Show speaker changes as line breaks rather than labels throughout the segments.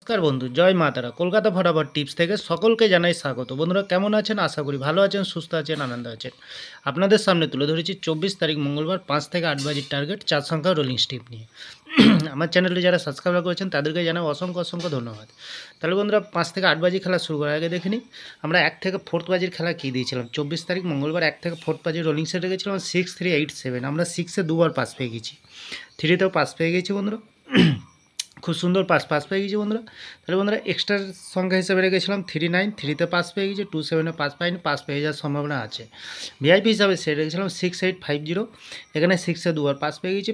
নমস্কার বন্ধু, জয় মা তারা। কলকাতা ফটাফট টিপস থেকে সকলকে জানাই স্বাগত। বন্ধুরা কেমন আছেন? আশা করি ভালো আছেন, সুস্থ আছেন, আনন্দ আছেন। আপনাদের সামনে তুলে ধরেছি 24 তারিখ মঙ্গলবার 5 থেকে 8 বাজির টার্গেট 4 সংখ্যা রোলিং স্টিপ নিয়ে। আমার চ্যানেলটি যারা সাবস্ক্রাইব করেছেন তাদেরকে জানাই অসংখ্য অসংখ্য ধন্যবাদ। তাহলে বন্ধুরা 5 থেকে 8 বাজি খেলা শুরু করার আগে দেখে নিই আমরা 1 থেকে 4 বাজির খেলা কী দিয়েছিলাম। 24 তারিখ মঙ্গলবার 1 থেকে 4 বাজির রোলিং সেটে গেছিলাম 6, 3, 8, 7। আমরা 6-এ দুবার পাস পেয়ে গেছি, 3-তেও পাস পেয়ে গেছি বন্ধুরা। খুব সুন্দর পাস পেয়ে গেছি বন্ধুরা। তাহলে বন্ধুরা এক্সট্রার সংখ্যা হিসেবে রেখেছিলাম 3, 9, 3-তে পাস পেয়ে গেছি, 2, 7-এ পাস পাইনি, পাস পেয়ে যাওয়ার সম্ভাবনা আছে। ভিআইপি হিসাবে সেট রেখেছিলাম 6, 8, 5, 0। এখানে 6-এ দুবার পাস পেয়ে গেছি,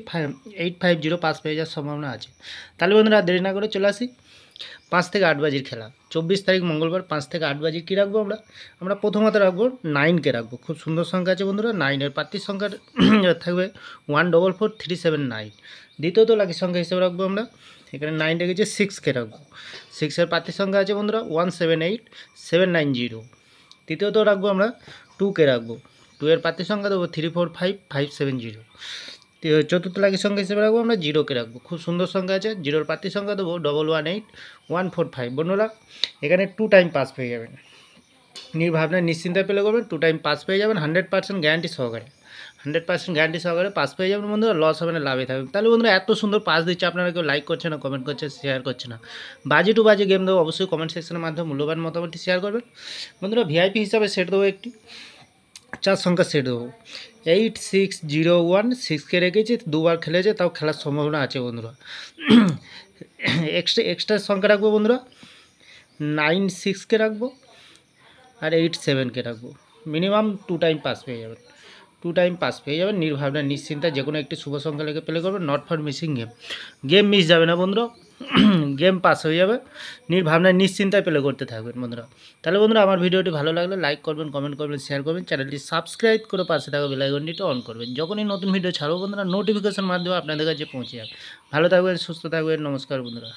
8, 5, 0 পাস পেয়ে যাওয়ার সম্ভাবনা আছে। তাহলে বন্ধুরা দেরি না করে চলে আসি 5 থেকে 8 বাজির খেলা। 24 তারিখ মঙ্গলবার 5 থেকে 8 বাজির কী রাখবো আমরা প্রথমত রাখবো 9কে রাখবো। খুব সুন্দর সংখ্যা আছে বন্ধুরা। 9-এর প্রার্থীর সংখ্যা থাকবে 1444379। দ্বিতীয়ত লাকি সংখ্যা হিসেবে রাখবো আমরা এখানে 9 রেখেছি, 6কে রাখবো। 6-এর প্রার্থীর সংখ্যা আছে বন্ধুরা 178790। তৃতীয়ত রাখবো আমরা 2কে রাখবো। 2-এর প্রার্থীর সংখ্যা দেবো 345570। চতুর্থ লাকি সংখ্যা হিসেবে রাখবো আমরা 0কে রাখবো। খুব সুন্দর সংখ্যা আছে। 0-এর প্রার্থীর সংখ্যা দেবো 118145। বন্ধুরা এখানে 2 টাইম পাস পেয়ে যাবেন, নির্ভাবনায় নিশ্চিন্তায় পেলে করবেন। 2 টাইম পাস পেয়ে যাবেন 100% গ্যারান্টি সহকারে। 100% গ্যারান্টি সহকারে পাস পেয়ে যাবেন বন্ধুরা। লস হবে না, লাভে থাকবে। তাহলে বন্ধুরা এত সুন্দর পাস দিচ্ছে, আপনারা কেউ লাইক করছে না, কমেন্ট করছে, শেয়ার করছে না। বাজি টু বাজি গেম দেবো, অবশ্যই কমেন্ট সেকশনের মাধ্যমে মূল্যবান মতামতটি শেয়ার করবেন বন্ধুরা। ভিআইপি হিসাবে সেট দেবো একটি 4 সংখ্যা সেট দেবো 8601। 6কে রেখেছি, দুবার খেলেছে, তাও খেলার সম্ভাবনা আছে বন্ধুরা। এক্সট্রা সংখ্যা রাখবো বন্ধুরা 96কে রাখবো আর 87কে রাখবো। মিনিমাম 2 টাইম পাস পেয়ে যাবেন, 2 টাইম পাস পেয়ে যাবেন। নির্ভাবনা নিশ্চিন্তায় যে কোনো একটি শুভ সংখ্যা লেগে প্লে করবেন। Not for missing game miss যাবে না বন্ধুরা। গেম পাস হয়ে যাবে, নির্ভাবনায় নিশ্চিন্তায় প্লে করতে থাকবেন বন্ধুরা। তাহলে বন্ধুরা আমার ভিডিওটি ভালো লাগলে লাইক করবেন, কমেন্ট করবেন, শেয়ার করবেন, চ্যানেলটি সাবস্ক্রাইব করে পাশে থাকা বেল আইকনটিটা অন করবেন। যখনই নতুন ভিডিও ছাড়বো বন্ধুরা নোটিফিকেশন মাধ্যমে আপনাদের কাছে পৌঁছে যাবে। ভালো থাকবেন, সুস্থ থাকবেন। নমস্কার বন্ধুরা।